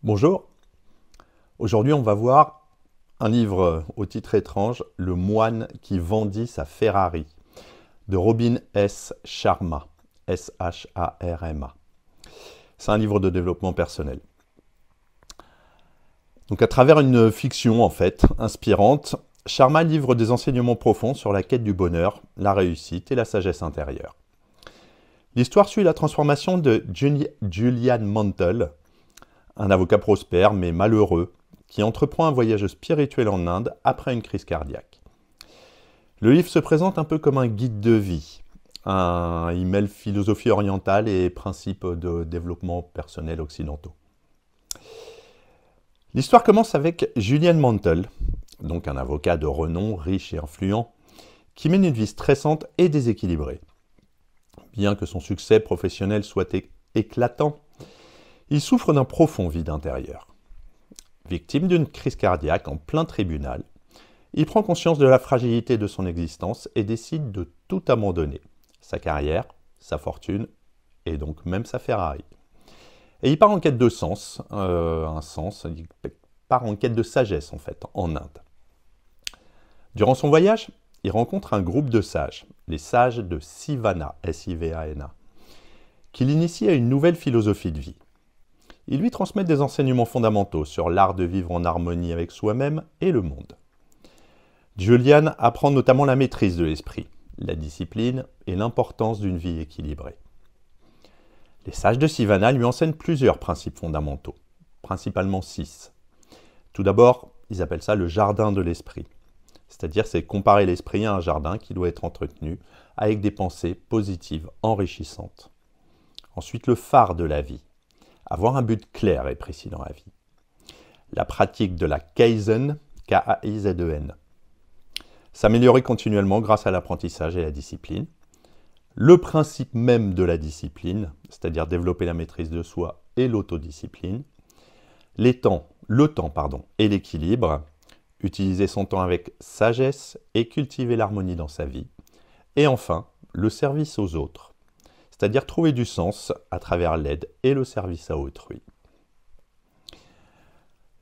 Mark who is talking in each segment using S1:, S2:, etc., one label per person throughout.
S1: Bonjour, aujourd'hui on va voir un livre au titre étrange, Le moine qui vendit sa Ferrari, de Robin S. Sharma, S-H-A-R-M-A. C'est un livre de développement personnel. Donc à travers une fiction en fait, inspirante, Sharma livre des enseignements profonds sur la quête du bonheur, la réussite et la sagesse intérieure. L'histoire suit la transformation de Julian Mantle, un avocat prospère mais malheureux, qui entreprend un voyage spirituel en Inde après une crise cardiaque. Le livre se présente un peu comme un guide de vie. Il mêle philosophie orientale et principes de développement personnel occidentaux. L'histoire commence avec Julian Mantle, donc un avocat de renom, riche et influent, qui mène une vie stressante et déséquilibrée. Bien que son succès professionnel soit éclatant, il souffre d'un profond vide intérieur. Victime d'une crise cardiaque en plein tribunal, il prend conscience de la fragilité de son existence et décide de tout abandonner. Sa carrière, sa fortune et donc même sa Ferrari. Et il part en quête de sens, il part en quête de sagesse en fait, en Inde. Durant son voyage, il rencontre un groupe de sages, les sages de Sivana, S-I-V-A-N-A, qui l'initient à une nouvelle philosophie de vie. Il lui transmet des enseignements fondamentaux sur l'art de vivre en harmonie avec soi-même et le monde. Julian apprend notamment la maîtrise de l'esprit, la discipline et l'importance d'une vie équilibrée. Les sages de Sivana lui enseignent plusieurs principes fondamentaux, principalement 6. Tout d'abord, ils appellent ça le jardin de l'esprit. C'est-à-dire, c'est comparer l'esprit à un jardin qui doit être entretenu avec des pensées positives, enrichissantes. Ensuite, le phare de la vie. Avoir un but clair et précis dans la vie. La pratique de la Kaizen, K-A-I-Z-E-N. S'améliorer continuellement grâce à l'apprentissage et la discipline. Le principe même de la discipline, c'est-à-dire développer la maîtrise de soi et l'autodiscipline. Le temps et l'équilibre. Utiliser son temps avec sagesse et cultiver l'harmonie dans sa vie. Et enfin, le service aux autres. C'est-à-dire trouver du sens à travers l'aide et le service à autrui.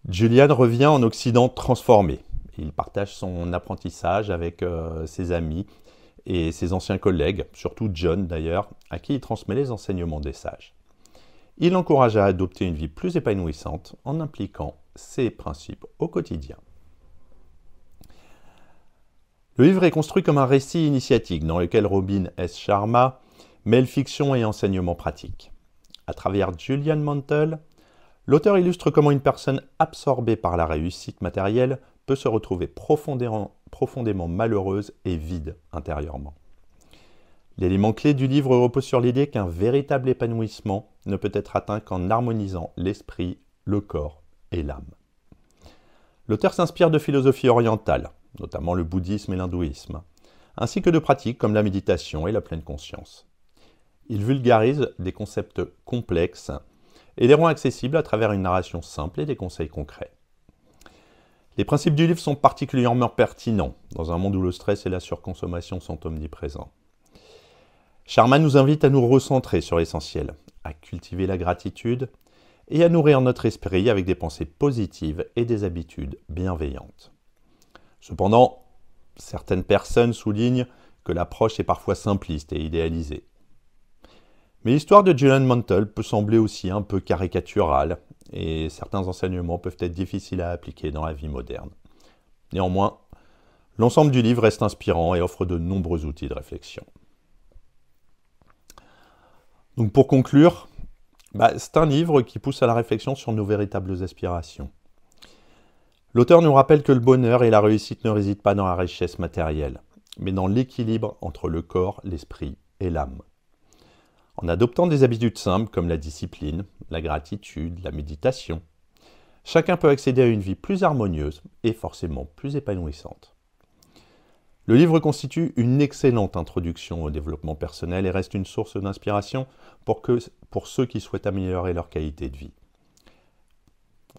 S1: Julian revient en Occident transformé. Il partage son apprentissage avec ses amis et ses anciens collègues, surtout John d'ailleurs, à qui il transmet les enseignements des sages. Il l'encourage à adopter une vie plus épanouissante en impliquant ses principes au quotidien. Le livre est construit comme un récit initiatique dans lequel Robin S. Sharma mêle fiction et enseignement pratique. À travers Julian Mantle, l'auteur illustre comment une personne absorbée par la réussite matérielle peut se retrouver profondément malheureuse et vide intérieurement. L'élément clé du livre repose sur l'idée qu'un véritable épanouissement ne peut être atteint qu'en harmonisant l'esprit, le corps et l'âme. L'auteur s'inspire de philosophies orientales, notamment le bouddhisme et l'hindouisme, ainsi que de pratiques comme la méditation et la pleine conscience. Il vulgarise des concepts complexes et les rend accessibles à travers une narration simple et des conseils concrets. Les principes du livre sont particulièrement pertinents dans un monde où le stress et la surconsommation sont omniprésents. Sharma nous invite à nous recentrer sur l'essentiel, à cultiver la gratitude et à nourrir notre esprit avec des pensées positives et des habitudes bienveillantes. Cependant, certaines personnes soulignent que l'approche est parfois simpliste et idéalisée. Mais l'histoire de Julian Mantle peut sembler aussi un peu caricaturale et certains enseignements peuvent être difficiles à appliquer dans la vie moderne. Néanmoins, l'ensemble du livre reste inspirant et offre de nombreux outils de réflexion. Donc pour conclure, c'est un livre qui pousse à la réflexion sur nos véritables aspirations. L'auteur nous rappelle que le bonheur et la réussite ne résident pas dans la richesse matérielle, mais dans l'équilibre entre le corps, l'esprit et l'âme. En adoptant des habitudes simples comme la discipline, la gratitude, la méditation, chacun peut accéder à une vie plus harmonieuse et forcément plus épanouissante. Le livre constitue une excellente introduction au développement personnel et reste une source d'inspiration pour ceux qui souhaitent améliorer leur qualité de vie.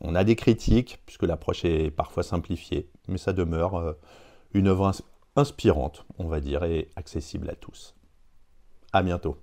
S1: On a des critiques, puisque l'approche est parfois simplifiée, mais ça demeure une œuvre inspirante, on va dire, et accessible à tous. À bientôt.